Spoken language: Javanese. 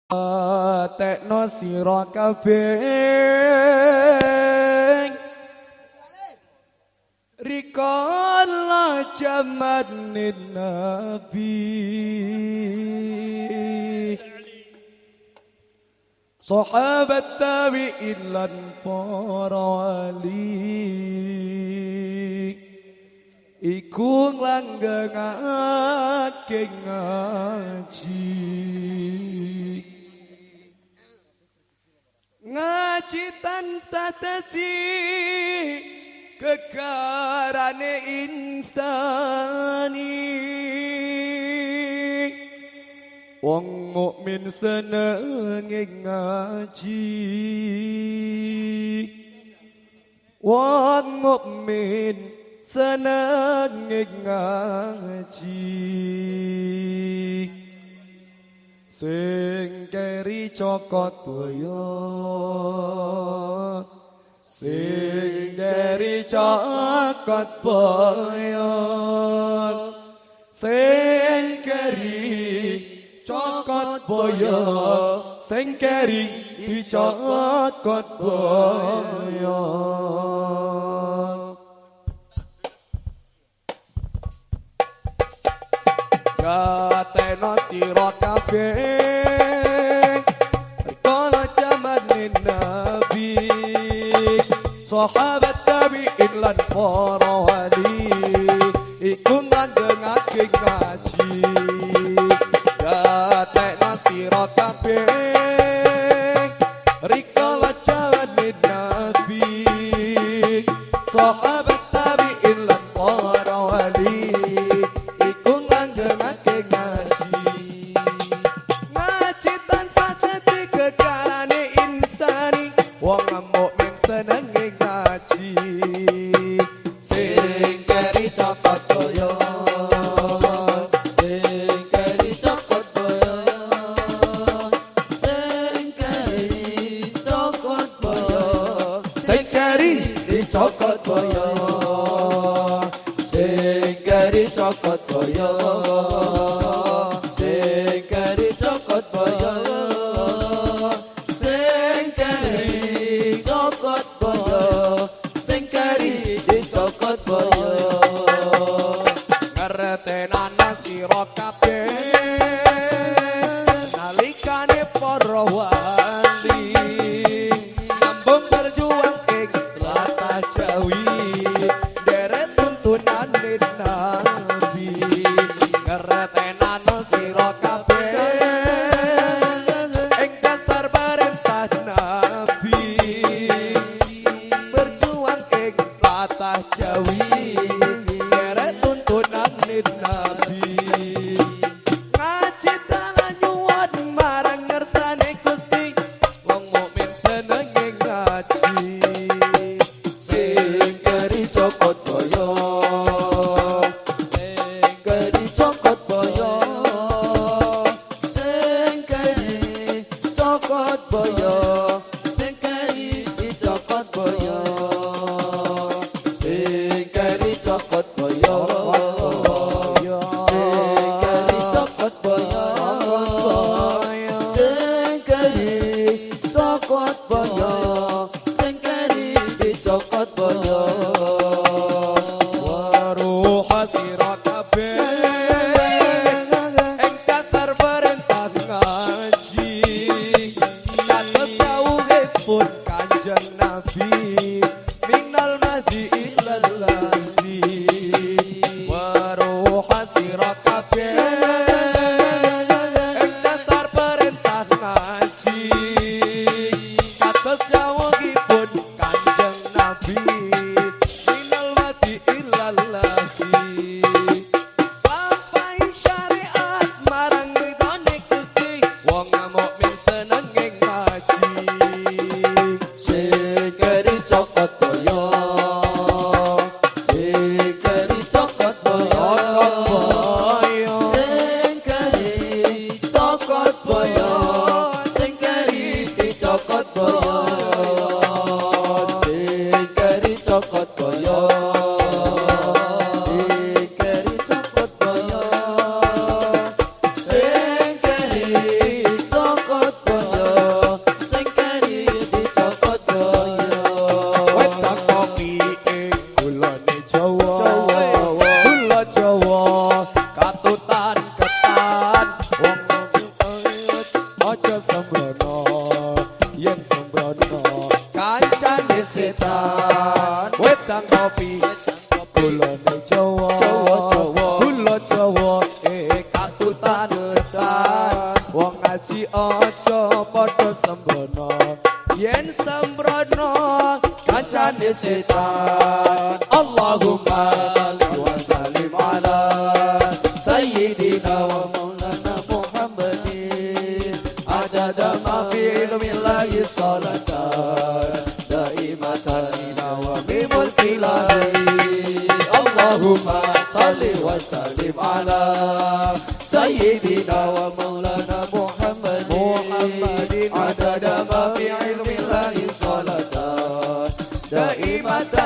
tekno sira kabeh rikala jaman nabi sahabat tabi'in lan para wali iku langgengake ngaji tansah dadi kekarane insani wong mukmin seneng ngaji wong mukmin seneng ngaji sing keri cokot boyo sing keri cokot boyo sing keri cokot boyo sing keri dicokot boyo kateno sira kabeh rikala jaman nabi sahabat tabi'in lan para wali iku ngandengake ngaji kateno sira kabeh rikala jaman nabi sahabat tabi'in lan para wali cokot boyo sing keri cokot boyo sing keri cokot boyo sing keri cokot boyo sing keri dicokot boyo ngertenana sira kabeh nalikane para wali nambung berjuang Jawi deret tuntunan nabi ngertenan sira kabeh ing dasar perintah nabi berjuang ing latah Jawi deret tuntunan nabi ngaji dalan nyuwun marang ngersane Gusti wong mukmin seneng ngaji cokot boyo sing keri cokot boyo sing keri cokot boyo sing keri dicokot boyo sing keri cokot boyo sing keri cokot boyo sing keri cokot boyo sing keri dicokot boyo Kanjeng Nabi minal mahdi ilal lahdi waruha sira kabeh ing dasar perintah ngaji kados dawuhipun Kanjeng Nabi minal mahdi ilal lahdi lampahi syariat marang ridhone Gusti wong mukmin seneng ngaji cokot boyo sing keri cokot boyo sing keri cokot boyo ojo sembrono yen sembrono kancane setan wedang kopi gulane Jawa gula Jawa katutan wong ngaji ojo padha sembrono yen sembrono kancane setan Allahumma shalli wa sallim ala sayyidina wa maulana Muhammadin adada ma fi ilmillahi salatan daimatan ila wa bimul ilahi Allahumma salli wa sallim ala sayyidina wa maulana Muhammadin adada ma fi ilmillahi salatan daimatan